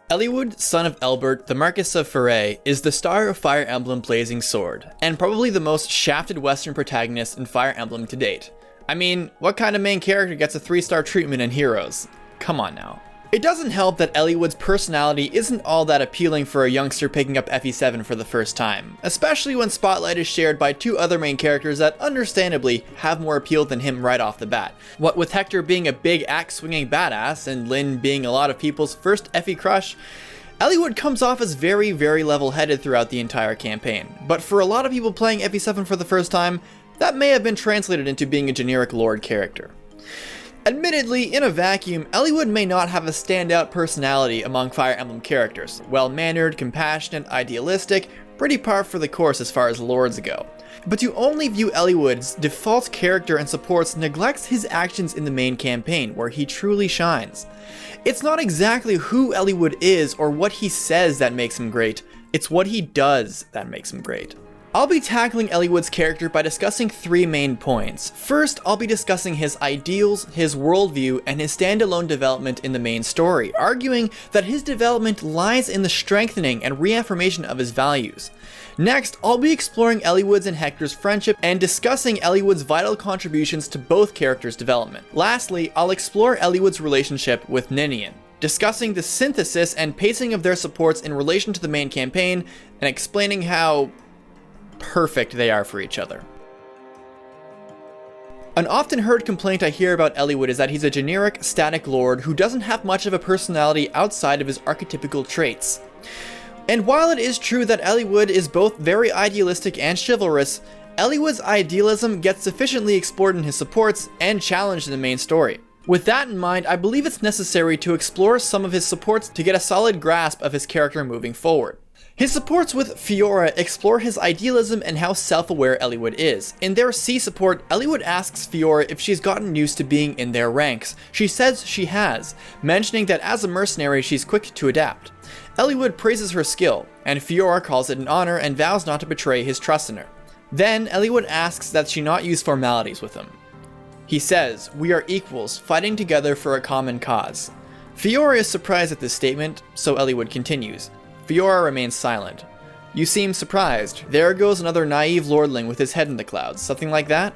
Eliwood, son of Elbert, the Marquess of Pherae, is the star of Fire Emblem Blazing Sword, and probably the most shafted Western protagonist in Fire Emblem to date. I mean, what kind of main character gets a 3-star treatment in Heroes? Come on now. It doesn't help that Eliwood's personality isn't all that appealing for a youngster picking up FE7 for the first time, especially when spotlight is shared by 2 other main characters that understandably have more appeal than him right off the bat. What with Hector being a big axe-swinging badass and Lyn being a lot of people's first FE crush, Eliwood comes off as very, very level-headed throughout the entire campaign, but for a lot of people playing FE7 for the first time, that may have been translated into being a generic Lord character. Admittedly, in a vacuum, Eliwood may not have a standout personality among Fire Emblem characters. Well-mannered, compassionate, idealistic, pretty par for the course as far as lords go. But to only view Eliwood's default character and supports neglects his actions in the main campaign, where he truly shines. It's not exactly who Eliwood is or what he says that makes him great, it's what he does that makes him great. I'll be tackling Eliwood's character by discussing 3 main points. First, I'll be discussing his ideals, his worldview, and his standalone development in the main story, arguing that his development lies in the strengthening and reaffirmation of his values. Next, I'll be exploring Eliwood's and Hector's friendship and discussing Eliwood's vital contributions to both characters' development. Lastly, I'll explore Eliwood's relationship with Ninian, discussing the synthesis and pacing of their supports in relation to the main campaign, and explaining how perfect they are for each other. An often heard complaint I hear about Eliwood is that he's a generic, static lord who doesn't have much of a personality outside of his archetypical traits. And while it is true that Eliwood is both very idealistic and chivalrous, Eliwood's idealism gets sufficiently explored in his supports and challenged in the main story. With that in mind, I believe it's necessary to explore some of his supports to get a solid grasp of his character moving forward. His supports with Pherae explore his idealism and how self-aware Eliwood is. In their C support, Eliwood asks Pherae if she's gotten used to being in their ranks. She says she has, mentioning that as a mercenary she's quick to adapt. Eliwood praises her skill, and Pherae calls it an honor and vows not to betray his trust in her. Then Eliwood asks that she not use formalities with him. He says, "We are equals, fighting together for a common cause." Pherae is surprised at this statement, so Eliwood continues. Pherae remains silent. "You seem surprised. There goes another naive lordling with his head in the clouds. Something like that?"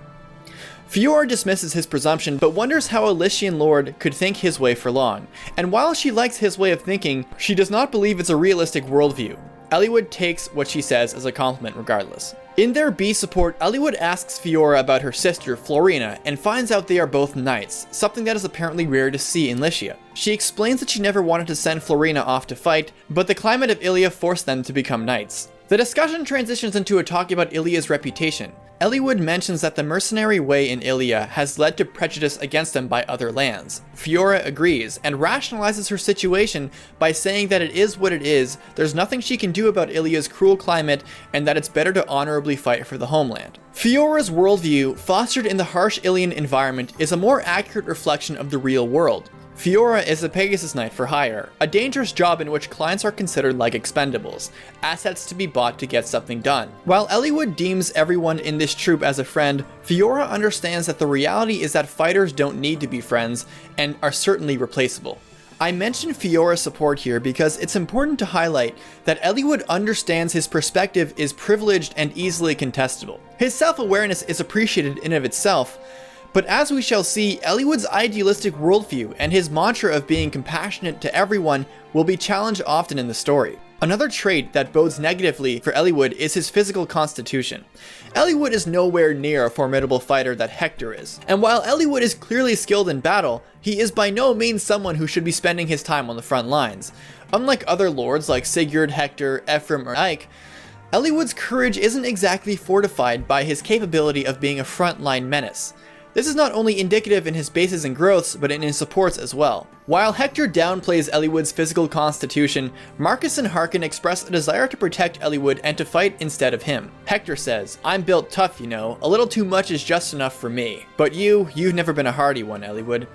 Pherae dismisses his presumption, but wonders how a Lycian lord could think his way for long. And while she likes his way of thinking, she does not believe it's a realistic worldview. Eliwood takes what she says as a compliment regardless. In their B support, Eliwood asks Pherae about her sister, Florina, and finds out they are both knights, something that is apparently rare to see in Lycia. She explains that she never wanted to send Florina off to fight, but the climate of Ilia forced them to become knights. The discussion transitions into a talk about Ilia's reputation. Eliwood mentions that the mercenary way in Ilia has led to prejudice against them by other lands. Pherae agrees, and rationalizes her situation by saying that it is what it is, there's nothing she can do about Ilia's cruel climate, and that it's better to honorably fight for the homeland. Pherae's worldview, fostered in the harsh Ilian environment, is a more accurate reflection of the real world. Pherae is a Pegasus Knight for hire, a dangerous job in which clients are considered like expendables, assets to be bought to get something done. While Eliwood deems everyone in this troop as a friend, Pherae understands that the reality is that fighters don't need to be friends, and are certainly replaceable. I mention Pherae's support here because it's important to highlight that Eliwood understands his perspective is privileged and easily contestable. His self-awareness is appreciated in of itself, but as we shall see, Eliwood's idealistic worldview and his mantra of being compassionate to everyone will be challenged often in the story. Another trait that bodes negatively for Eliwood is his physical constitution. Eliwood is nowhere near a formidable fighter that Hector is, and while Eliwood is clearly skilled in battle, he is by no means someone who should be spending his time on the front lines. Unlike other lords like Sigurd, Hector, Ephraim, or Ike, Eliwood's courage isn't exactly fortified by his capability of being a frontline menace. This is not only indicative in his bases and growths, but in his supports as well. While Hector downplays Eliwood's physical constitution, Marcus and Harkin express a desire to protect Eliwood and to fight instead of him. Hector says, "I'm built tough, you know, a little too much is just enough for me. But you've never been a hardy one, Eliwood.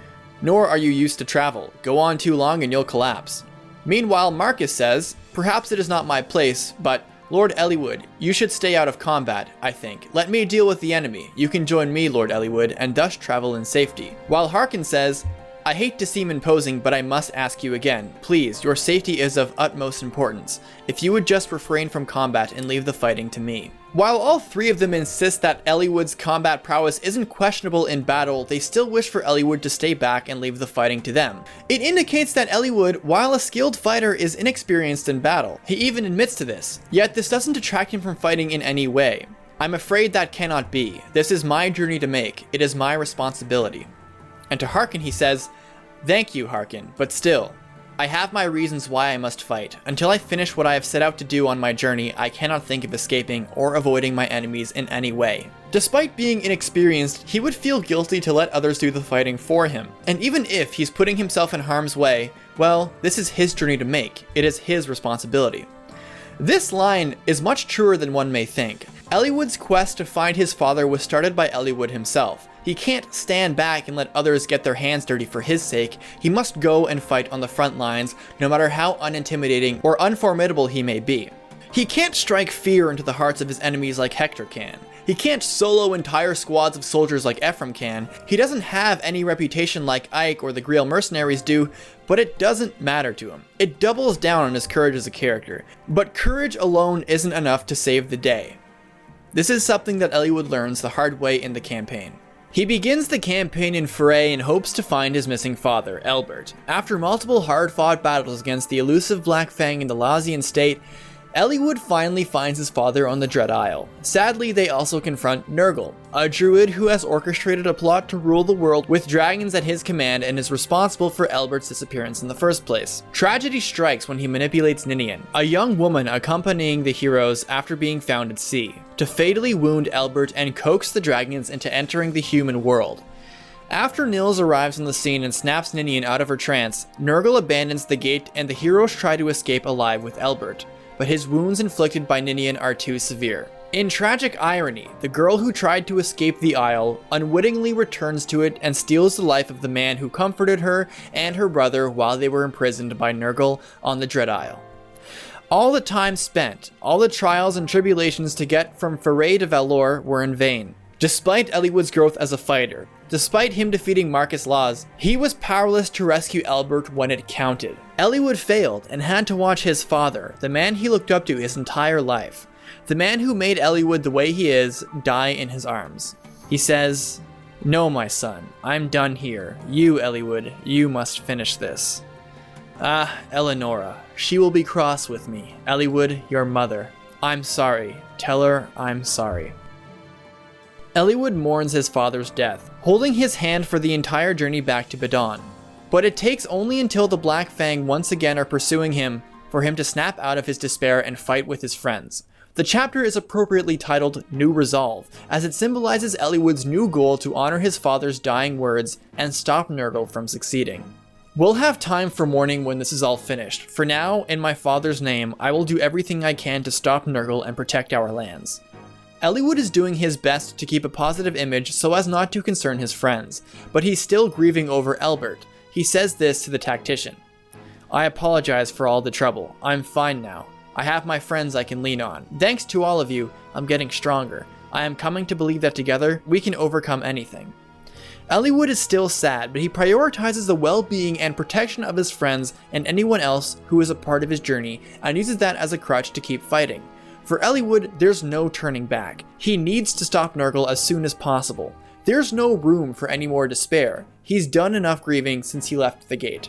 Nor are you used to travel. Go on too long and you'll collapse." Meanwhile, Marcus says, "Perhaps it is not my place, but Lord Eliwood, you should stay out of combat, I think. Let me deal with the enemy. You can join me, Lord Eliwood, and thus travel in safety." While Harkin says, I hate to seem imposing, but I must ask you again. Please, your safety is of utmost importance. If you would just refrain from combat and leave the fighting to me. While all three of them insist that Eliwood's combat prowess isn't questionable in battle, they still wish for Eliwood to stay back and leave the fighting to them. It indicates that Eliwood, while a skilled fighter, is inexperienced in battle. He even admits to this. Yet this doesn't detract him from fighting in any way. I'm afraid that cannot be. This is my journey to make. It is my responsibility. And to Harkin he says, "Thank you, Harkin, but still, I have my reasons why I must fight. Until I finish what I have set out to do on my journey, I cannot think of escaping or avoiding my enemies in any way." Despite being inexperienced, he would feel guilty to let others do the fighting for him. And even if he's putting himself in harm's way, well, this is his journey to make. It is his responsibility. This line is much truer than one may think. Eliwood's quest to find his father was started by Eliwood himself. He can't stand back and let others get their hands dirty for his sake. He must go and fight on the front lines, no matter how unintimidating or unformidable he may be. He can't strike fear into the hearts of his enemies like Hector can. He can't solo entire squads of soldiers like Ephraim can. He doesn't have any reputation like Ike or the Grail mercenaries do, but it doesn't matter to him. It doubles down on his courage as a character. But courage alone isn't enough to save the day. This is something that Eliwood learns the hard way in the campaign. He begins the campaign in Pherae in hopes to find his missing father, Elbert. After multiple hard-fought battles against the elusive Black Fang in the Lazian state, Eliwood finally finds his father on the Dread Isle. Sadly, they also confront Nurgle, a druid who has orchestrated a plot to rule the world with dragons at his command and is responsible for Elbert's disappearance in the first place. Tragedy strikes when he manipulates Ninian, a young woman accompanying the heroes after being found at sea, to fatally wound Elbert and coax the dragons into entering the human world. After Nils arrives on the scene and snaps Ninian out of her trance, Nurgle abandons the gate and the heroes try to escape alive with Elbert, but his wounds inflicted by Ninian are too severe. In tragic irony, the girl who tried to escape the Isle unwittingly returns to it and steals the life of the man who comforted her and her brother while they were imprisoned by Nurgle on the Dread Isle. All the time spent, all the trials and tribulations to get from Pherae to Valor were in vain. Despite Eliwood's growth as a fighter, despite him defeating Marcus Laws, he was powerless to rescue Elbert when it counted. Eliwood failed and had to watch his father, the man he looked up to his entire life, the man who made Eliwood the way he is, die in his arms. He says, "No, my son, I'm done here. You, Eliwood, you must finish this." Ah, Eleonora, she will be cross with me. Eliwood, your mother. I'm sorry. Tell her I'm sorry. Eliwood mourns his father's death, holding his hand for the entire journey back to Badon. But it takes only until the Black Fang once again are pursuing him for him to snap out of his despair and fight with his friends. The chapter is appropriately titled New Resolve, as it symbolizes Eliwood's new goal to honor his father's dying words and stop Nurgle from succeeding. We'll have time for mourning when this is all finished. For now, in my father's name, I will do everything I can to stop Nurgle and protect our lands. Eliwood is doing his best to keep a positive image so as not to concern his friends, but he's still grieving over Elbert. He says this to the tactician. "I apologize for all the trouble. I'm fine now. I have my friends I can lean on. Thanks to all of you, I'm getting stronger. I am coming to believe that together, we can overcome anything." Eliwood is still sad, but he prioritizes the well-being and protection of his friends and anyone else who is a part of his journey, and uses that as a crutch to keep fighting. For Eliwood, there's no turning back. He needs to stop Nurgle as soon as possible. There's no room for any more despair. He's done enough grieving since he left the gate.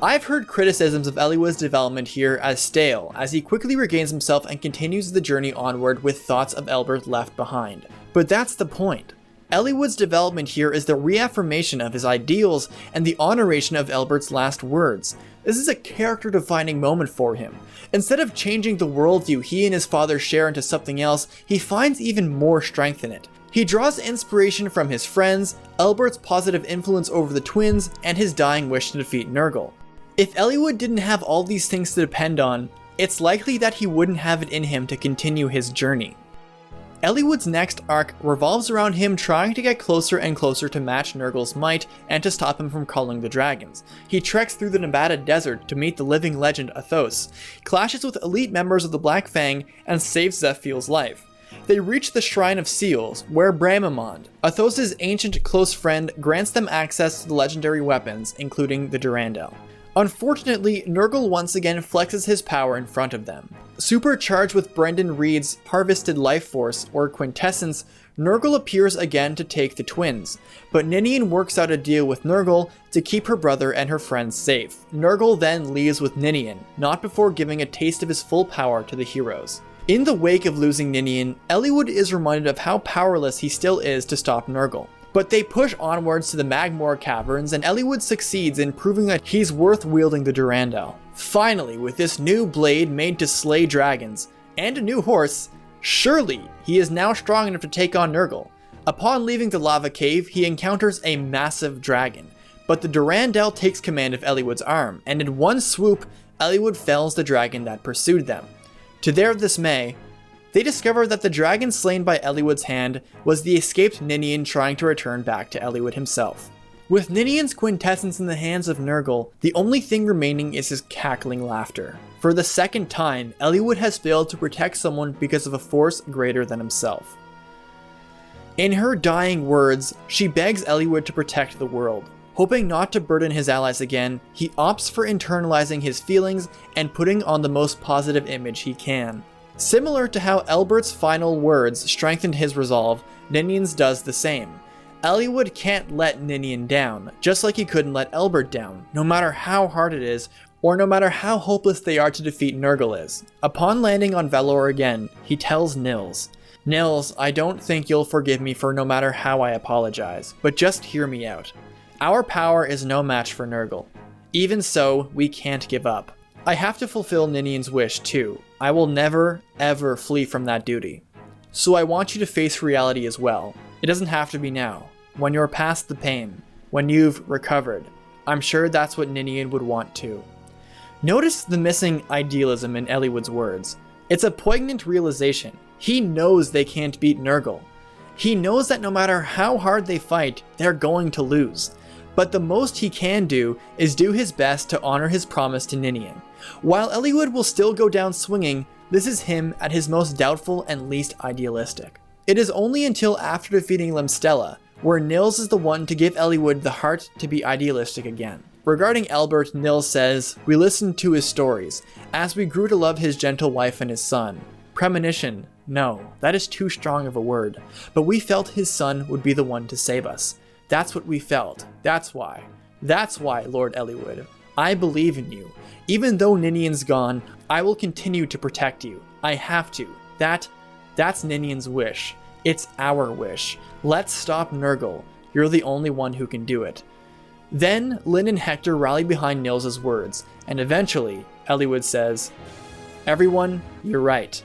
I've heard criticisms of Eliwood's development here as stale, as he quickly regains himself and continues the journey onward with thoughts of Elbert left behind. But that's the point. Eliwood's development here is the reaffirmation of his ideals and the honoration of Elbert's last words. This is a character-defining moment for him. Instead of changing the worldview he and his father share into something else, he finds even more strength in it. He draws inspiration from his friends, Elbert's positive influence over the twins, and his dying wish to defeat Nurgle. If Eliwood didn't have all these things to depend on, it's likely that he wouldn't have it in him to continue his journey. Eliwood's next arc revolves around him trying to get closer and closer to match Nurgle's might and to stop him from calling the dragons. He treks through the Nevada desert to meet the living legend Athos, clashes with elite members of the Black Fang, and saves Zephiel's life. They reach the Shrine of Seals, where Bramimond, Athos' ancient close friend, grants them access to the legendary weapons, including the Durandal. Unfortunately, Nurgle once again flexes his power in front of them. Supercharged with Brendan Reed's harvested life force, or quintessence, Nurgle appears again to take the twins, but Ninian works out a deal with Nurgle to keep her brother and her friends safe. Nurgle then leaves with Ninian, not before giving a taste of his full power to the heroes. In the wake of losing Ninian, Eliwood is reminded of how powerless he still is to stop Nurgle. But they push onwards to the Magmoor Caverns, and Eliwood succeeds in proving that he's worth wielding the Durandal. Finally, with this new blade made to slay dragons, and a new horse, surely he is now strong enough to take on Nurgle. Upon leaving the lava cave, he encounters a massive dragon, but the Durandal takes command of Eliwood's arm, and in one swoop, Eliwood fells the dragon that pursued them. To their dismay, they discover that the dragon slain by Eliwood's hand was the escaped Ninian trying to return back to Eliwood himself. With Ninian's quintessence in the hands of Nurgle, the only thing remaining is his cackling laughter. For the second time, Eliwood has failed to protect someone because of a force greater than himself. In her dying words, she begs Eliwood to protect the world. Hoping not to burden his allies again, he opts for internalizing his feelings and putting on the most positive image he can. Similar to how Elbert's final words strengthened his resolve, Ninian's does the same. Eliwood can't let Ninian down, just like he couldn't let Elbert down, no matter how hard it is, or no matter how hopeless they are to defeat Nurgle is. Upon landing on Velor again, he tells Nils, "Nils, I don't think you'll forgive me for no matter how I apologize, but just hear me out. Our power is no match for Nurgle. Even so, we can't give up. I have to fulfill Ninian's wish too. I will never, ever flee from that duty. So I want you to face reality as well. It doesn't have to be now. When you're past the pain, when you've recovered, I'm sure that's what Ninian would want too." Notice the missing idealism in Eliwood's words. It's a poignant realization. He knows they can't beat Nurgle. He knows that no matter how hard they fight, they're going to lose. But the most he can do is do his best to honor his promise to Ninian. While Eliwood will still go down swinging, this is him at his most doubtful and least idealistic. It is only until after defeating Lemstella, where Nils is the one to give Eliwood the heart to be idealistic again. Regarding Elbert, Nils says, "We listened to his stories, as we grew to love his gentle wife and his son. Premonition, no, that is too strong of a word, but we felt his son would be the one to save us. That's what we felt. That's why, Lord Eliwood. I believe in you. Even though Ninian's gone, I will continue to protect you. I have to. That's Ninian's wish. It's our wish. Let's stop Nurgle. You're the only one who can do it." Then, Lyn and Hector rally behind Nils' words, and eventually, Eliwood says, "Everyone, you're right.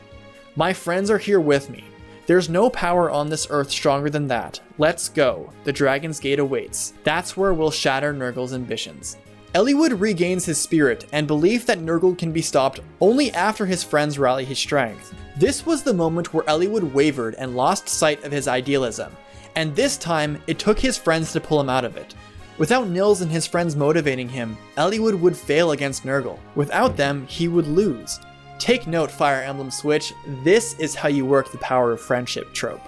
My friends are here with me. There's no power on this earth stronger than that. Let's go. The Dragon's Gate awaits. That's where we'll shatter Nurgle's ambitions." Eliwood regains his spirit and belief that Nurgle can be stopped only after his friends rally his strength. This was the moment where Eliwood wavered and lost sight of his idealism, and this time it took his friends to pull him out of it. Without Nils and his friends motivating him, Eliwood would fail against Nurgle. Without them, he would lose. Take note, Fire Emblem Switch, this is how you work the power of friendship trope.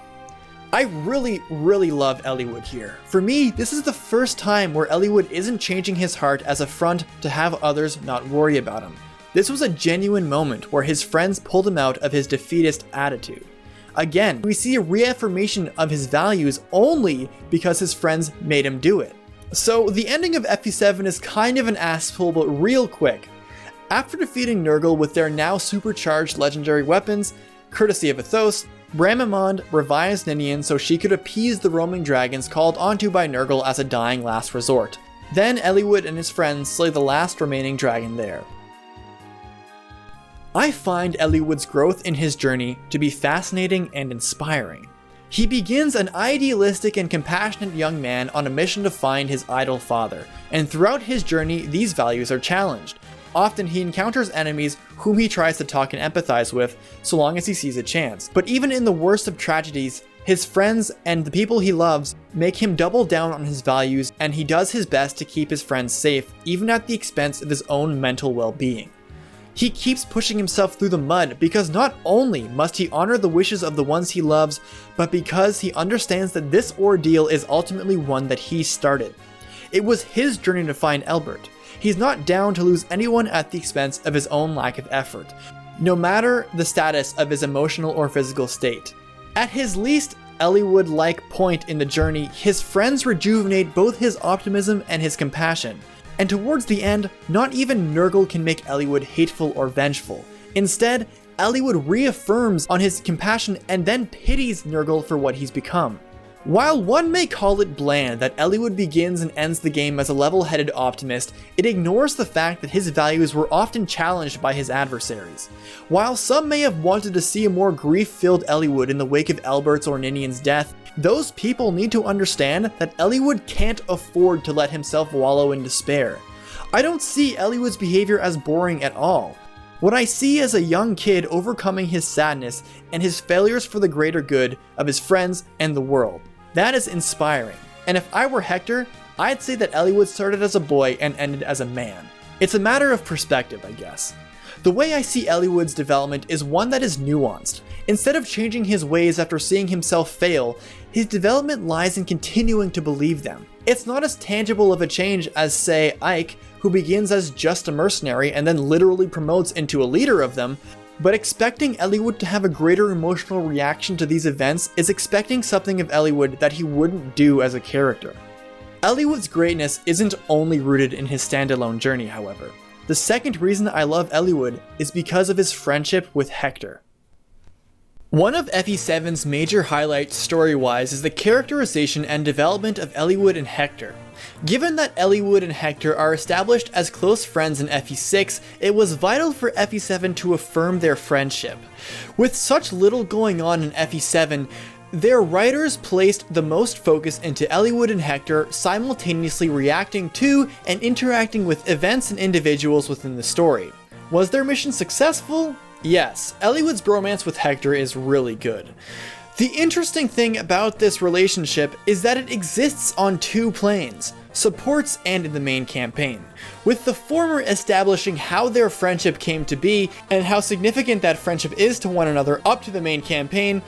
I really love Eliwood here. For me, this is the first time where Eliwood isn't changing his heart as a front to have others not worry about him. This was a genuine moment where his friends pulled him out of his defeatist attitude. Again, we see a reaffirmation of his values only because his friends made him do it. So the ending of FE7 is kind of an ass-pull, but real quick. After defeating Nurgle with their now supercharged legendary weapons, courtesy of Athos, Bramimond revives Ninian so she could appease the roaming dragons called onto by Nurgle as a dying last resort. Then Eliwood and his friends slay the last remaining dragon there. I find Eliwood's growth in his journey to be fascinating and inspiring. He begins an idealistic and compassionate young man on a mission to find his idol father, and throughout his journey these values are challenged. Often he encounters enemies whom he tries to talk and empathize with so long as he sees a chance. But even in the worst of tragedies, his friends and the people he loves make him double down on his values, and he does his best to keep his friends safe even at the expense of his own mental well-being. He keeps pushing himself through the mud because not only must he honor the wishes of the ones he loves, but because he understands that this ordeal is ultimately one that he started. It was his journey to find Elbert. He's not down to lose anyone at the expense of his own lack of effort, no matter the status of his emotional or physical state. At his least Eliwood-like point in the journey, his friends rejuvenate both his optimism and his compassion. And towards the end, not even Nurgle can make Eliwood hateful or vengeful. Instead, Eliwood reaffirms on his compassion and then pities Nurgle for what he's become. While one may call it bland that Eliwood begins and ends the game as a level-headed optimist, it ignores the fact that his values were often challenged by his adversaries. While some may have wanted to see a more grief-filled Eliwood in the wake of Elbert's or Ninian's death, those people need to understand that Eliwood can't afford to let himself wallow in despair. I don't see Eliwood's behavior as boring at all. What I see is a young kid overcoming his sadness and his failures for the greater good of his friends and the world. That is inspiring, and if I were Hector, I'd say that Eliwood started as a boy and ended as a man. It's a matter of perspective, I guess. The way I see Eliwood's development is one that is nuanced. Instead of changing his ways after seeing himself fail, his development lies in continuing to believe them. It's not as tangible of a change as, say, Ike, who begins as just a mercenary and then literally promotes into a leader of them, but expecting Eliwood to have a greater emotional reaction to these events is expecting something of Eliwood that he wouldn't do as a character. Eliwood's greatness isn't only rooted in his standalone journey, however. The second reason I love Eliwood is because of his friendship with Hector. One of FE7's major highlights story-wise is the characterization and development of Eliwood and Hector. Given that Eliwood and Hector are established as close friends in FE6, it was vital for FE7 to affirm their friendship. With such little going on in FE7, their writers placed the most focus into Eliwood and Hector simultaneously reacting to and interacting with events and individuals within the story. Was their mission successful? Yes, Eliwood's bromance with Hector is really good. The interesting thing about this relationship is that it exists on two planes, supports and in the main campaign, with the former establishing how their friendship came to be and how significant that friendship is to one another up to the main campaign,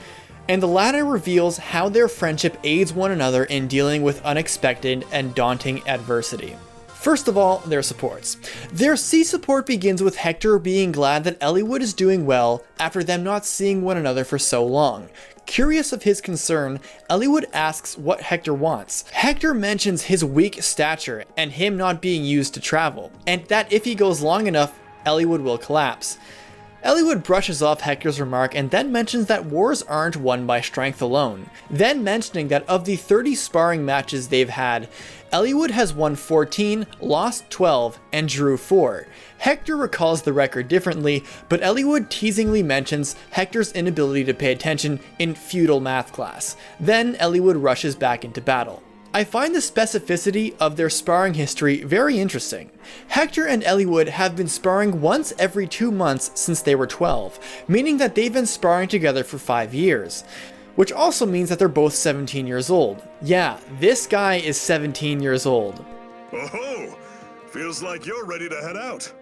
and the latter reveals how their friendship aids one another in dealing with unexpected and daunting adversity. First of all, their supports. Their C support begins with Hector being glad that Eliwood is doing well after them not seeing one another for so long. Curious of his concern, Eliwood asks what Hector wants. Hector mentions his weak stature and him not being used to travel, and that if he goes long enough, Eliwood will collapse. Eliwood brushes off Hector's remark and then mentions that wars aren't won by strength alone, then mentioning that of the 30 sparring matches they've had, Eliwood has won 14, lost 12, and drew 4. Hector recalls the record differently, but Eliwood teasingly mentions Hector's inability to pay attention in feudal math class. Then Eliwood rushes back into battle. I find the specificity of their sparring history very interesting. Hector and Eliwood have been sparring once every 2 months since they were 12, meaning that they've been sparring together for 5 years. Which also means that they're both 17 years old. Yeah, this guy is 17 years old. Oh, feels like you're ready to head out.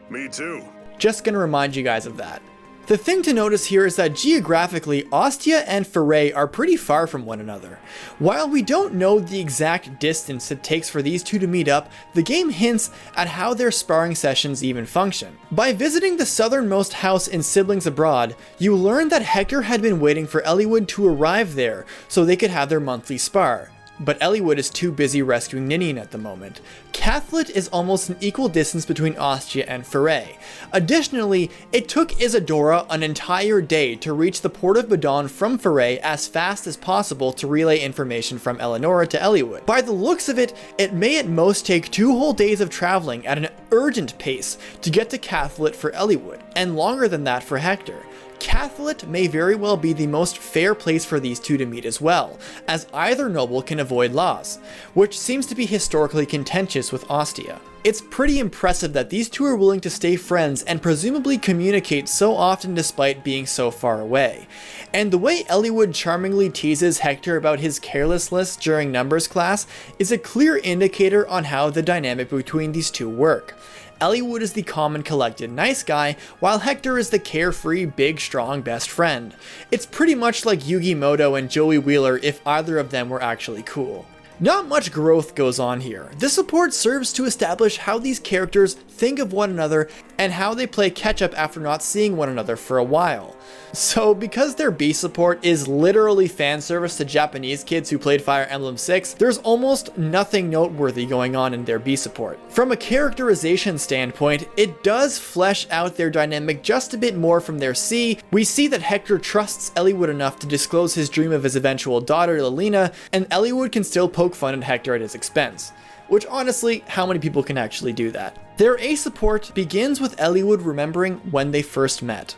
Me too. Just gonna remind you guys of that. The thing to notice here is that geographically, Ostia and Pherae are pretty far from one another. While we don't know the exact distance it takes for these two to meet up, the game hints at how their sparring sessions even function. By visiting the southernmost house in Siblings Abroad, you learn that Hector had been waiting for Eliwood to arrive there so they could have their monthly spar. But Eliwood is too busy rescuing Ninian at the moment. Cathlet is almost an equal distance between Ostia and Pherae. Additionally, it took Isadora an entire day to reach the port of Badon from Pherae as fast as possible to relay information from Eleonora to Eliwood. By the looks of it, it may at most take 2 whole days of traveling at an urgent pace to get to Cathlet for Eliwood, and longer than that for Hector. Cathlet may very well be the most fair place for these two to meet as well, as either noble can avoid laws, which seems to be historically contentious with Ostia. It's pretty impressive that these two are willing to stay friends and presumably communicate so often despite being so far away. And the way Eliwood charmingly teases Hector about his carelessness during numbers class is a clear indicator on how the dynamic between these two work. Eliwood is the calm and collected nice guy, while Hector is the carefree, big, strong best friend. It's pretty much like Yugi Muto and Joey Wheeler if either of them were actually cool. Not much growth goes on here. This support serves to establish how these characters think of one another and how they play catch up after not seeing one another for a while. So because their B support is literally fan service to Japanese kids who played Fire Emblem 6, there's almost nothing noteworthy going on in their B support. From a characterization standpoint, it does flesh out their dynamic just a bit more from their C. We see that Hector trusts Eliwood enough to disclose his dream of his eventual daughter, Lilina, and Eliwood can still poke fun at Hector at his expense. Which honestly, how many people can actually do that? Their A support begins with Eliwood remembering when they first met.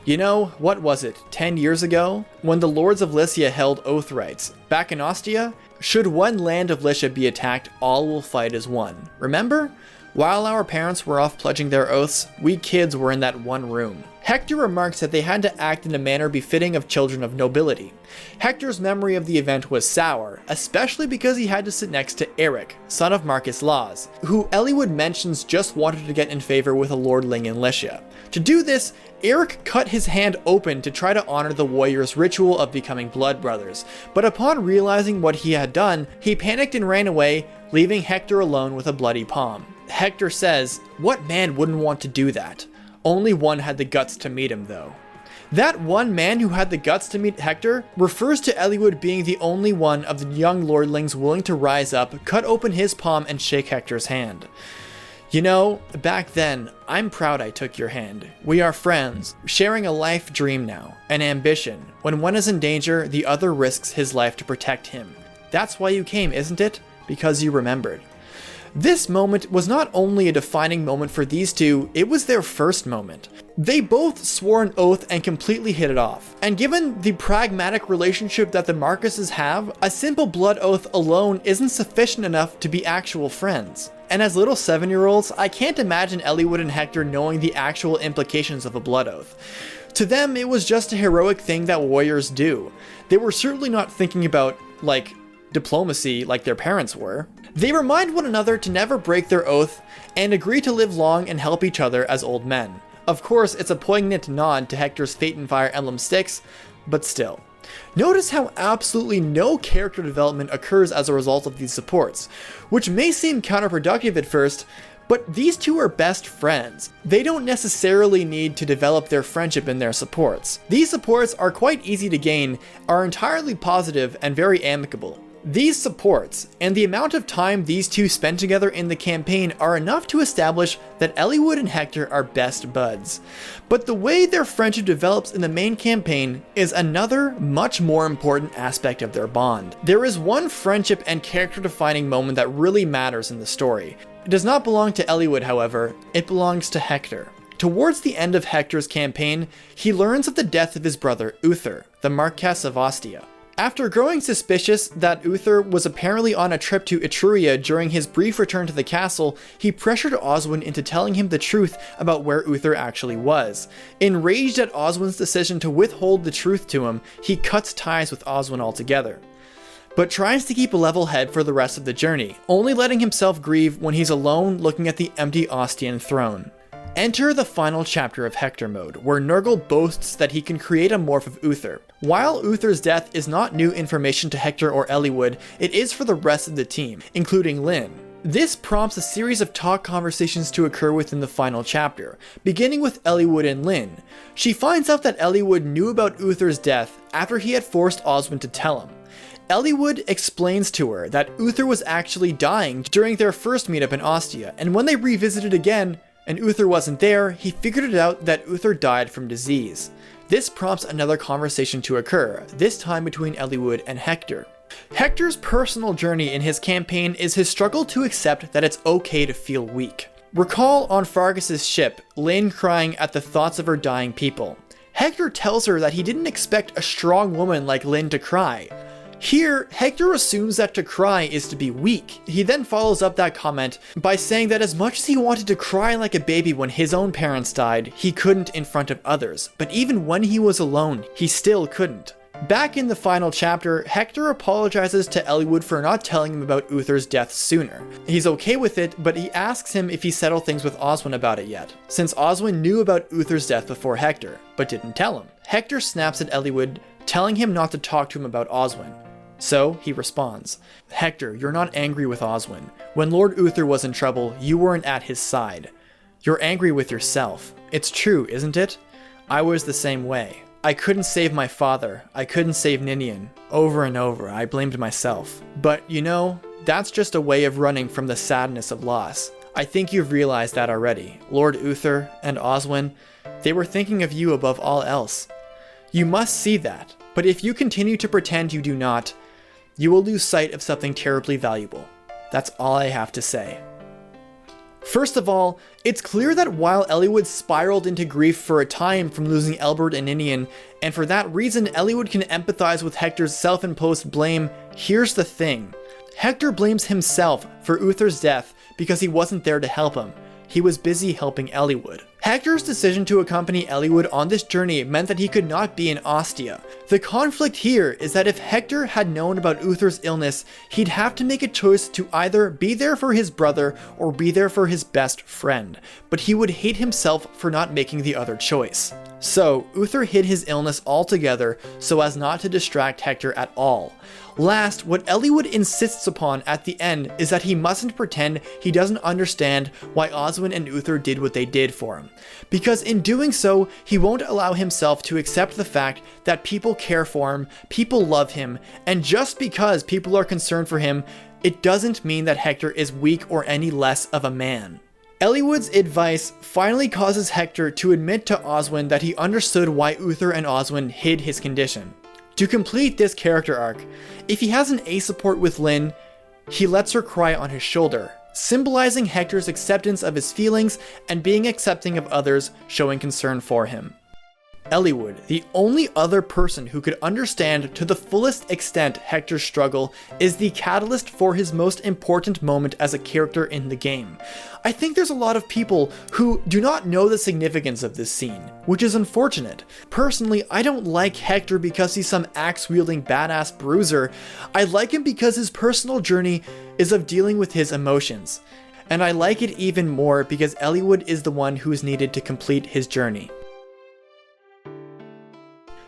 You know, what was it, 10 years ago? When the Lords of Lycia held oath rights. Back in Ostia? Should one land of Lycia be attacked, all will fight as one. Remember? While our parents were off pledging their oaths, we kids were in that one room. Hector remarks that they had to act in a manner befitting of children of nobility. Hector's memory of the event was sour, especially because he had to sit next to Eric, son of Marcus Laws, who Eliwood mentions just wanted to get in favor with a lordling in Lycia. To do this, Eric cut his hand open to try to honor the warrior's ritual of becoming blood brothers, but upon realizing what he had done, he panicked and ran away, leaving Hector alone with a bloody palm. Hector says, "What man wouldn't want to do that? Only one had the guts to meet him, though." That one man who had the guts to meet Hector refers to Eliwood being the only one of the young lordlings willing to rise up, cut open his palm, and shake Hector's hand. You know, back then, I'm proud I took your hand. We are friends, sharing a life dream now, an ambition. When one is in danger, the other risks his life to protect him. That's why you came, isn't it? Because you remembered. This moment was not only a defining moment for these two, it was their first moment. They both swore an oath and completely hit it off. And given the pragmatic relationship that the Marquesses have, a simple blood oath alone isn't sufficient enough to be actual friends. And as little 7-year-olds, I can't imagine Eliwood and Hector knowing the actual implications of a blood oath. To them, it was just a heroic thing that warriors do. They were certainly not thinking about, diplomacy like their parents were. They remind one another to never break their oath and agree to live long and help each other as old men. Of course, it's a poignant nod to Hector's fate in Fire Emblem 6, but still. Notice how absolutely no character development occurs as a result of these supports, which may seem counterproductive at first, but these two are best friends. They don't necessarily need to develop their friendship in their supports. These supports are quite easy to gain, are entirely positive, and very amicable. These supports, and the amount of time these two spend together in the campaign are enough to establish that Eliwood and Hector are best buds. But the way their friendship develops in the main campaign is another, much more important aspect of their bond. There is one friendship and character-defining moment that really matters in the story. It does not belong to Eliwood, however, it belongs to Hector. Towards the end of Hector's campaign, he learns of the death of his brother, Uther, the Marquess of Ostia. After growing suspicious that Uther was apparently on a trip to Etruria during his brief return to the castle, he pressured Oswin into telling him the truth about where Uther actually was. Enraged at Oswin's decision to withhold the truth to him, he cuts ties with Oswin altogether, but tries to keep a level head for the rest of the journey, only letting himself grieve when he's alone looking at the empty Ostian throne. Enter the final chapter of Hector mode, where Nurgle boasts that he can create a morph of Uther. While Uther's death is not new information to Hector or Eliwood, it is for the rest of the team, including Lyn. This prompts a series of talk conversations to occur within the final chapter, beginning with Eliwood and Lyn. She finds out that Eliwood knew about Uther's death after he had forced Oswin to tell him. Eliwood explains to her that Uther was actually dying during their first meetup in Ostia, and when they revisited again, and Uther wasn't there, he figured it out that Uther died from disease. This prompts another conversation to occur, this time between Eliwood and Hector. Hector's personal journey in his campaign is his struggle to accept that it's okay to feel weak. Recall on Fargus's ship, Lyn crying at the thoughts of her dying people. Hector tells her that he didn't expect a strong woman like Lyn to cry. Here, Hector assumes that to cry is to be weak. He then follows up that comment by saying that as much as he wanted to cry like a baby when his own parents died, he couldn't in front of others. But even when he was alone, he still couldn't. Back in the final chapter, Hector apologizes to Eliwood for not telling him about Uther's death sooner. He's okay with it, but he asks him if he settled things with Oswin about it yet, since Oswin knew about Uther's death before Hector, but didn't tell him. Hector snaps at Eliwood, telling him not to talk to him about Oswin. So, he responds, "Hector, you're not angry with Oswin. When Lord Uther was in trouble, you weren't at his side. You're angry with yourself. It's true, isn't it? I was the same way. I couldn't save my father. I couldn't save Ninian. Over and over, I blamed myself. But, you know, that's just a way of running from the sadness of loss. I think you've realized that already. Lord Uther and Oswin, they were thinking of you above all else. You must see that, but if you continue to pretend you do not, you will lose sight of something terribly valuable. That's all I have to say." First of all, it's clear that while Eliwood spiraled into grief for a time from losing Elbert and Ninian, and for that reason Eliwood can empathize with Hector's self-imposed blame, here's the thing. Hector blames himself for Uther's death because he wasn't there to help him. He was busy helping Eliwood. Hector's decision to accompany Eliwood on this journey meant that he could not be in Ostia. The conflict here is that if Hector had known about Uther's illness, he'd have to make a choice to either be there for his brother or be there for his best friend, but he would hate himself for not making the other choice. So, Uther hid his illness altogether so as not to distract Hector at all. Last, what Eliwood insists upon at the end is that he mustn't pretend he doesn't understand why Oswin and Uther did what they did for him, because in doing so, he won't allow himself to accept the fact that people care for him, people love him, and just because people are concerned for him, it doesn't mean that Hector is weak or any less of a man. Eliwood's advice finally causes Hector to admit to Oswin that he understood why Uther and Oswin hid his condition. To complete this character arc, if he has an A support with Lyn, he lets her cry on his shoulder, symbolizing Hector's acceptance of his feelings and being accepting of others showing concern for him. Eliwood, the only other person who could understand to the fullest extent Hector's struggle, is the catalyst for his most important moment as a character in the game. I think there's a lot of people who do not know the significance of this scene, which is unfortunate. Personally, I don't like Hector because he's some axe-wielding badass bruiser. I like him because his personal journey is of dealing with his emotions. And I like it even more because Eliwood is the one who is needed to complete his journey.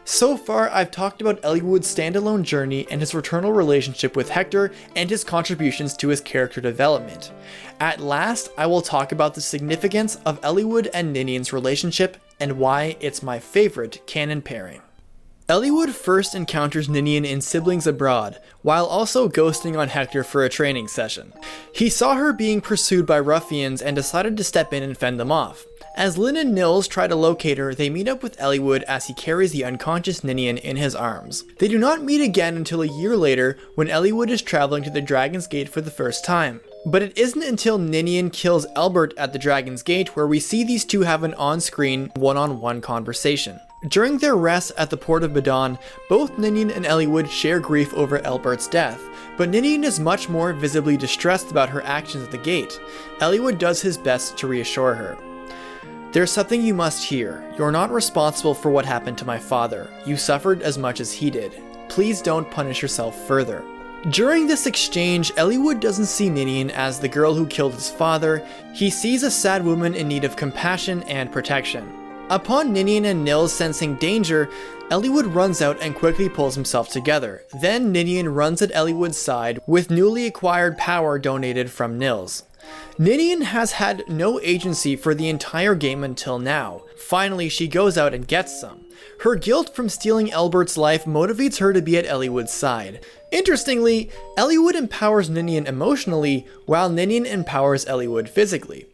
So far, I've talked about Eliwood's standalone journey and his fraternal relationship with Hector and his contributions to his character development. At last, I will talk about the significance of Eliwood and Ninian's relationship and why it's my favorite canon pairing. Eliwood first encounters Ninian in Siblings Abroad, while also ghosting on Hector for a training session. He saw her being pursued by ruffians and decided to step in and fend them off. As Lyn and Nils try to locate her, they meet up with Eliwood as he carries the unconscious Ninian in his arms. They do not meet again until a year later when Eliwood is traveling to the Dragon's Gate for the first time. But it isn't until Ninian kills Elbert at the Dragon's Gate where we see these two have an on-screen, one-on-one conversation. During their rest at the port of Badon, both Ninian and Eliwood share grief over Elbert's death, but Ninian is much more visibly distressed about her actions at the gate. Eliwood does his best to reassure her. "There's something you must hear. You're not responsible for what happened to my father. You suffered as much as he did. Please don't punish yourself further." During this exchange, Eliwood doesn't see Ninian as the girl who killed his father. He sees a sad woman in need of compassion and protection. Upon Ninian and Nils sensing danger, Eliwood runs out and quickly pulls himself together. Then Ninian runs at Eliwood's side with newly acquired power donated from Nils. Ninian has had no agency for the entire game until now. Finally, she goes out and gets some. Her guilt from stealing Elbert's life motivates her to be at Eliwood's side. Interestingly, Eliwood empowers Ninian emotionally, while Ninian empowers Eliwood physically.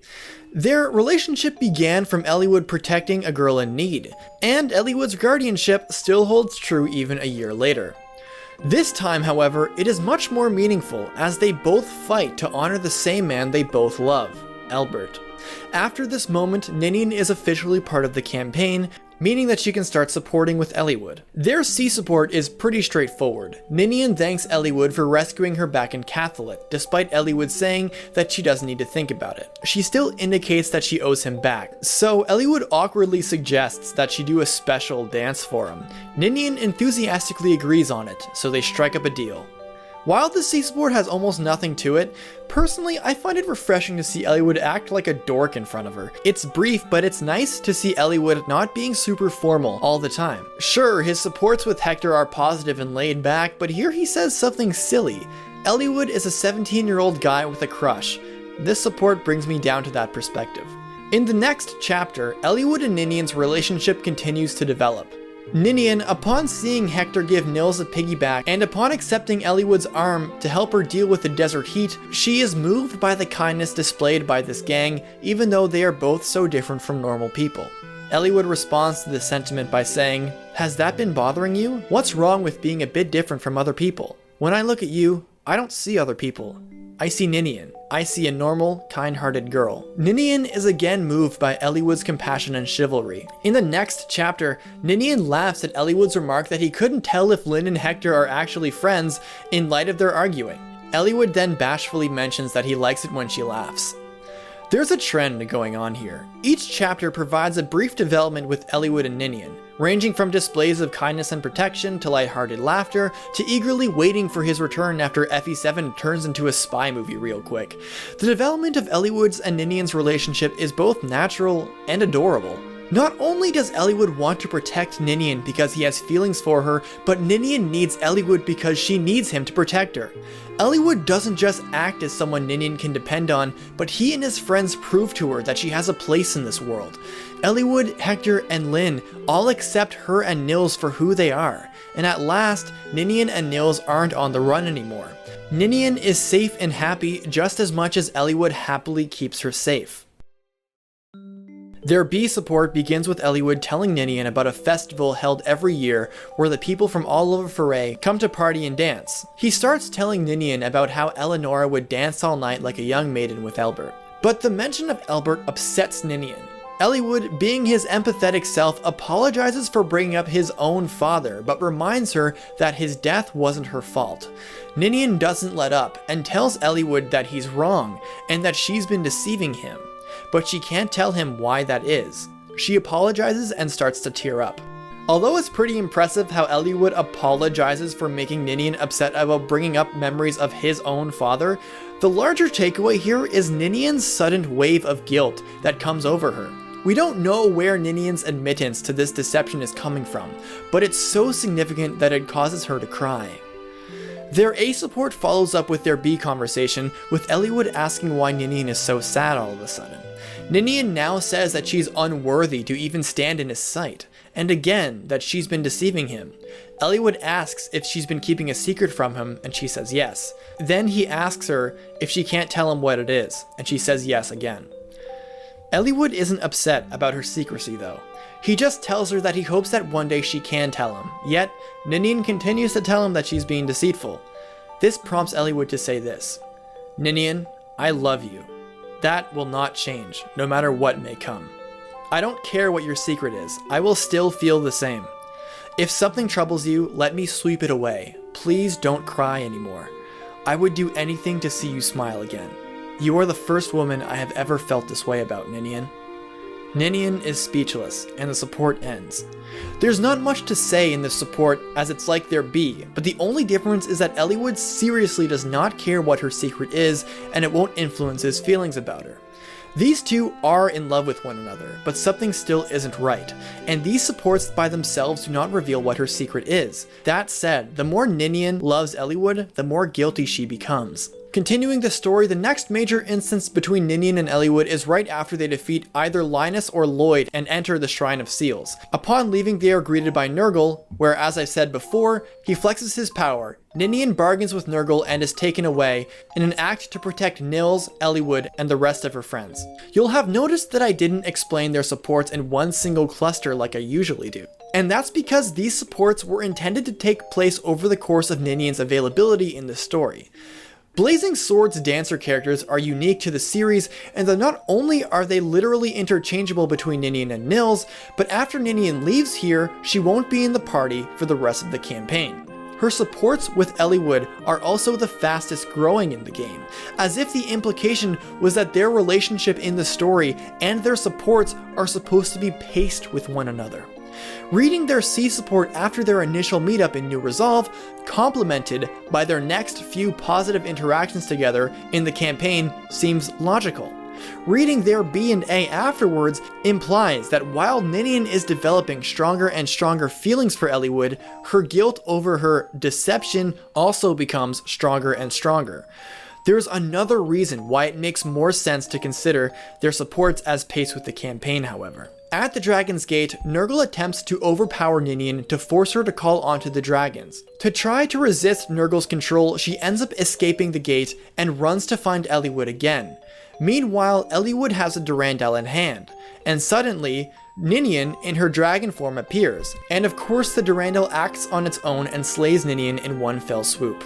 Their relationship began from Eliwood protecting a girl in need, and Eliwood's guardianship still holds true even a year later. This time, however, it is much more meaningful as they both fight to honor the same man they both love, Elbert. After this moment, Ninian is officially part of the campaign, meaning that she can start supporting with Eliwood. Their sea support is pretty straightforward. Ninian thanks Eliwood for rescuing her back in Catholicate, despite Eliwood saying that she doesn't need to think about it. She still indicates that she owes him back, so Eliwood awkwardly suggests that she do a special dance for him. Ninian enthusiastically agrees on it, so they strike up a deal. While the sea support has almost nothing to it, personally I find it refreshing to see Eliwood act like a dork in front of her. It's brief, but it's nice to see Eliwood not being super formal all the time. Sure, his supports with Hector are positive and laid back, but here he says something silly. Eliwood is a 17-year-old guy with a crush. This support brings me down to that perspective. In the next chapter, Eliwood and Ninian's relationship continues to develop. Ninian, upon seeing Hector give Nils a piggyback and upon accepting Eliwood's arm to help her deal with the desert heat, she is moved by the kindness displayed by this gang, even though they are both so different from normal people. Eliwood responds to this sentiment by saying, "Has that been bothering you? What's wrong with being a bit different from other people? When I look at you, I don't see other people. I see Ninian. I see a normal, kind-hearted girl." Ninian is again moved by Eliwood's compassion and chivalry. In the next chapter, Ninian laughs at Eliwood's remark that he couldn't tell if Lyn and Hector are actually friends in light of their arguing. Eliwood then bashfully mentions that he likes it when she laughs. There's a trend going on here. Each chapter provides a brief development with Eliwood and Ninian, ranging from displays of kindness and protection to lighthearted laughter to eagerly waiting for his return after FE7 turns into a spy movie real quick. The development of Eliwood's and Ninian's relationship is both natural and adorable. Not only does Eliwood want to protect Ninian because he has feelings for her, but Ninian needs Eliwood because she needs him to protect her. Eliwood doesn't just act as someone Ninian can depend on, but he and his friends prove to her that she has a place in this world. Eliwood, Hector, and Lyn all accept her and Nils for who they are, and at last, Ninian and Nils aren't on the run anymore. Ninian is safe and happy just as much as Eliwood happily keeps her safe. Their B support begins with Eliwood telling Ninian about a festival held every year where the people from all over Pherae come to party and dance. He starts telling Ninian about how Eleonora would dance all night like a young maiden with Elbert. But the mention of Elbert upsets Ninian. Eliwood, being his empathetic self, apologizes for bringing up his own father, but reminds her that his death wasn't her fault. Ninian doesn't let up and tells Eliwood that he's wrong and that she's been deceiving him. But she can't tell him why that is. She apologizes and starts to tear up. Although it's pretty impressive how Eliwood apologizes for making Ninian upset about bringing up memories of his own father, the larger takeaway here is Ninian's sudden wave of guilt that comes over her. We don't know where Ninian's admittance to this deception is coming from, but it's so significant that it causes her to cry. Their A support follows up with their B conversation, with Eliwood asking why Ninian is so sad all of a sudden. Ninian now says that she's unworthy to even stand in his sight, and again that she's been deceiving him. Eliwood asks if she's been keeping a secret from him, and she says yes. Then he asks her if she can't tell him what it is, and she says yes again. Eliwood isn't upset about her secrecy though. He just tells her that he hopes that one day she can tell him, yet Ninian continues to tell him that she's being deceitful. This prompts Eliwood to say this: "Ninian, I love you. That will not change, no matter what may come. I don't care what your secret is, I will still feel the same. If something troubles you, let me sweep it away. Please don't cry anymore. I would do anything to see you smile again. You are the first woman I have ever felt this way about, Ninian." Ninian is speechless, and the support ends. There's not much to say in this support, as it's like their B, but the only difference is that Eliwood seriously does not care what her secret is, and it won't influence his feelings about her. These two are in love with one another, but something still isn't right, and these supports by themselves do not reveal what her secret is. That said, the more Ninian loves Eliwood, the more guilty she becomes. Continuing the story, the next major instance between Ninian and Eliwood is right after they defeat either Linus or Lloyd and enter the Shrine of Seals. Upon leaving, they are greeted by Nurgle, where, as I said before, he flexes his power. Ninian bargains with Nurgle and is taken away in an act to protect Nils, Eliwood, and the rest of her friends. You'll have noticed that I didn't explain their supports in one single cluster like I usually do. And that's because these supports were intended to take place over the course of Ninian's availability in the story. Blazing Swords dancer characters are unique to the series, and that not only are they literally interchangeable between Ninian and Nils, but after Ninian leaves here, she won't be in the party for the rest of the campaign. Her supports with Eliwood are also the fastest growing in the game, as if the implication was that their relationship in the story and their supports are supposed to be paced with one another. Reading their C support after their initial meetup in New Resolve, complemented by their next few positive interactions together in the campaign, seems logical. Reading their B and A afterwards implies that while Ninian is developing stronger and stronger feelings for Eliwood, her guilt over her deception also becomes stronger and stronger. There's another reason why it makes more sense to consider their supports as paced with the campaign, however. At the Dragon's Gate, Nurgle attempts to overpower Ninian to force her to call onto the dragons. To try to resist Nurgle's control, she ends up escaping the gate and runs to find Eliwood again. Meanwhile, Eliwood has a Durandal in hand, and suddenly, Ninian in her dragon form appears, and of course the Durandal acts on its own and slays Ninian in one fell swoop.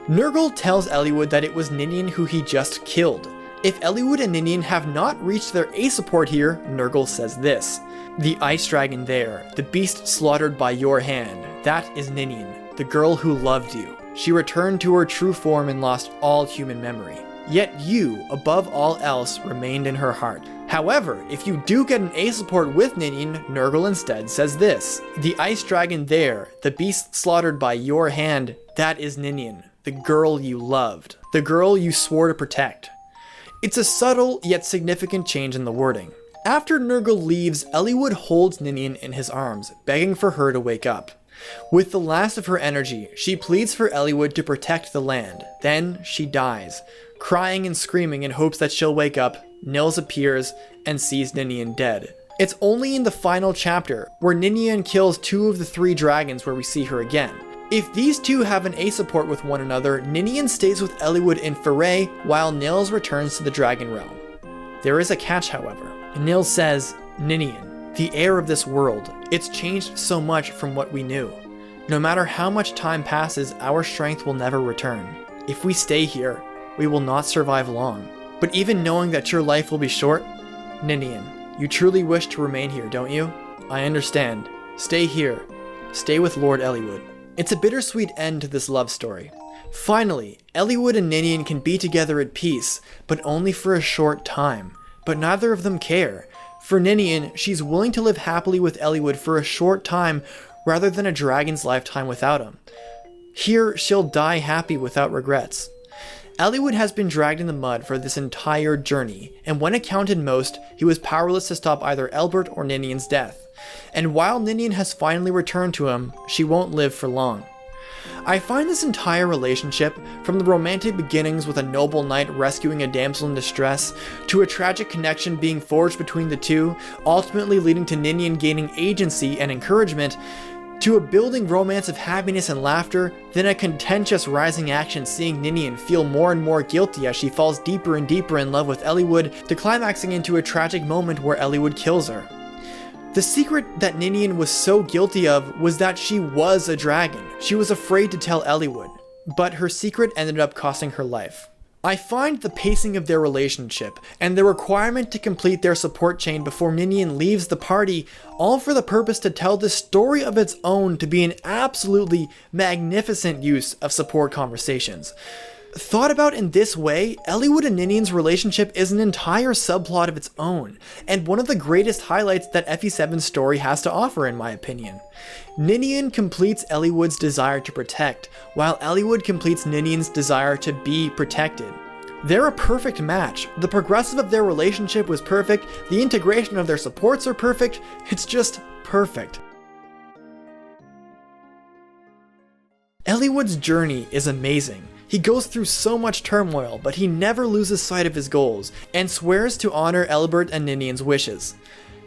Nurgle tells Eliwood that it was Ninian who he just killed. If Eliwood and Ninian have not reached their A support here, Nurgle says this: "The ice dragon there, the beast slaughtered by your hand, that is Ninian, the girl who loved you. She returned to her true form and lost all human memory. Yet you, above all else, remained in her heart. However, if you do get an A support with Ninian, Nurgle instead says this: "The ice dragon there, the beast slaughtered by your hand, that is Ninian, the girl you loved, the girl you swore to protect." It's a subtle yet significant change in the wording. After Nurgle leaves, Eliwood holds Ninian in his arms, begging for her to wake up. With the last of her energy, she pleads for Eliwood to protect the land. Then she dies. Crying and screaming in hopes that she'll wake up, Nils appears and sees Ninian dead. It's only in the final chapter, where Ninian kills 2 of the 3 dragons, where we see her again. If these two have an A support with one another, Ninian stays with Eliwood in Pherae, while Nils returns to the Dragon Realm. There is a catch, however. Nils says, "Ninian, the air of this world, it's changed so much from what we knew. No matter how much time passes, our strength will never return. If we stay here, we will not survive long. But even knowing that your life will be short, Ninian, you truly wish to remain here, don't you? I understand. Stay here. Stay with Lord Eliwood." It's a bittersweet end to this love story. Finally, Eliwood and Ninian can be together at peace, but only for a short time. But neither of them care. For Ninian, she's willing to live happily with Eliwood for a short time rather than a dragon's lifetime without him. Here, she'll die happy without regrets. Eliwood has been dragged in the mud for this entire journey, and when it counted most, he was powerless to stop either Elbert or Ninian's death. And while Ninian has finally returned to him, she won't live for long. I find this entire relationship, from the romantic beginnings with a noble knight rescuing a damsel in distress, to a tragic connection being forged between the two, ultimately leading to Ninian gaining agency and encouragement, to a building romance of happiness and laughter, then a contentious rising action seeing Ninian feel more and more guilty as she falls deeper and deeper in love with Eliwood, to climaxing into a tragic moment where Eliwood kills her. The secret that Ninian was so guilty of was that she was a dragon. She was afraid to tell Eliwood, but her secret ended up costing her life. I find the pacing of their relationship and the requirement to complete their support chain before Ninian leaves the party, all for the purpose to tell this story of its own, to be an absolutely magnificent use of support conversations. Thought about in this way, Eliwood and Ninian's relationship is an entire subplot of its own, and one of the greatest highlights that FE7's story has to offer, in my opinion. Ninian completes Eliwood's desire to protect, while Eliwood completes Ninian's desire to be protected. They're a perfect match. The progressive of their relationship was perfect, the integration of their supports are perfect, it's just perfect. Eliwood's journey is amazing. He goes through so much turmoil, but he never loses sight of his goals, and swears to honor Elbert and Ninian's wishes.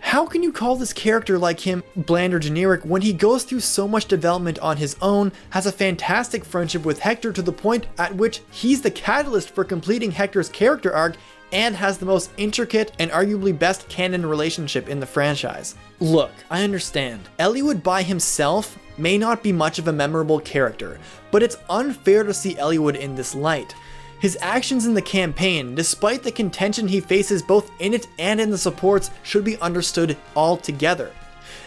How can you call this character like him bland or generic when he goes through so much development on his own, has a fantastic friendship with Hector to the point at which he's the catalyst for completing Hector's character arc, and has the most intricate and arguably best canon relationship in the franchise? Look, I understand. Eliwood by himself may not be much of a memorable character, but it's unfair to see Eliwood in this light. His actions in the campaign, despite the contention he faces both in it and in the supports, should be understood altogether.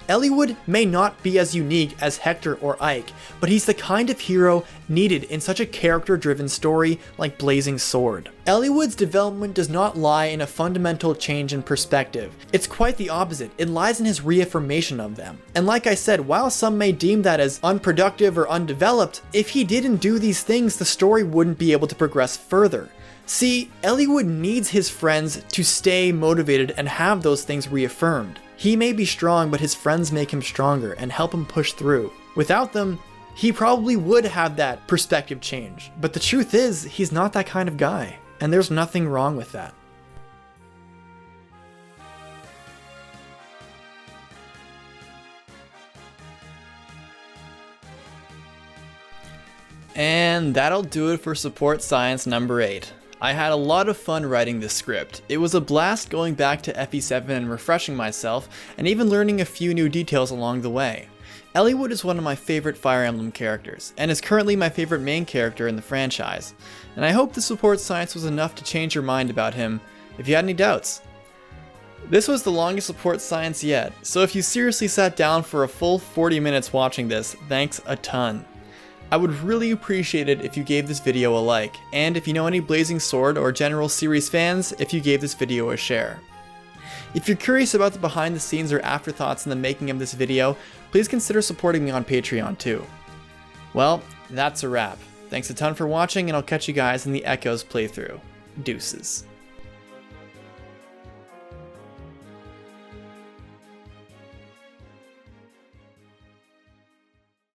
Eliwood may not be as unique as Hector or Ike, but he's the kind of hero needed in such a character-driven story like Blazing Sword. Eliwood's development does not lie in a fundamental change in perspective. It's quite the opposite. It lies in his reaffirmation of them. And like I said, while some may deem that as unproductive or undeveloped, if he didn't do these things, the story wouldn't be able to progress further. See, Eliwood needs his friends to stay motivated and have those things reaffirmed. He may be strong, but his friends make him stronger and help him push through. Without them, he probably would have that perspective change. But the truth is, he's not that kind of guy, and there's nothing wrong with that. And that'll do it for Support Science number 8. I had a lot of fun writing this script. It was a blast going back to FE7 and refreshing myself, and even learning a few new details along the way. Eliwood is one of my favorite Fire Emblem characters, and is currently my favorite main character in the franchise, and I hope the Support Science was enough to change your mind about him, if you had any doubts. This was the longest Support Science yet, so if you seriously sat down for a full 40 minutes watching this, thanks a ton. I would really appreciate it if you gave this video a like, and if you know any Blazing Sword or general series fans, if you gave this video a share. If you're curious about the behind the scenes or afterthoughts in the making of this video, please consider supporting me on Patreon too. Well, that's a wrap. Thanks a ton for watching, and I'll catch you guys in the Echoes playthrough. Deuces.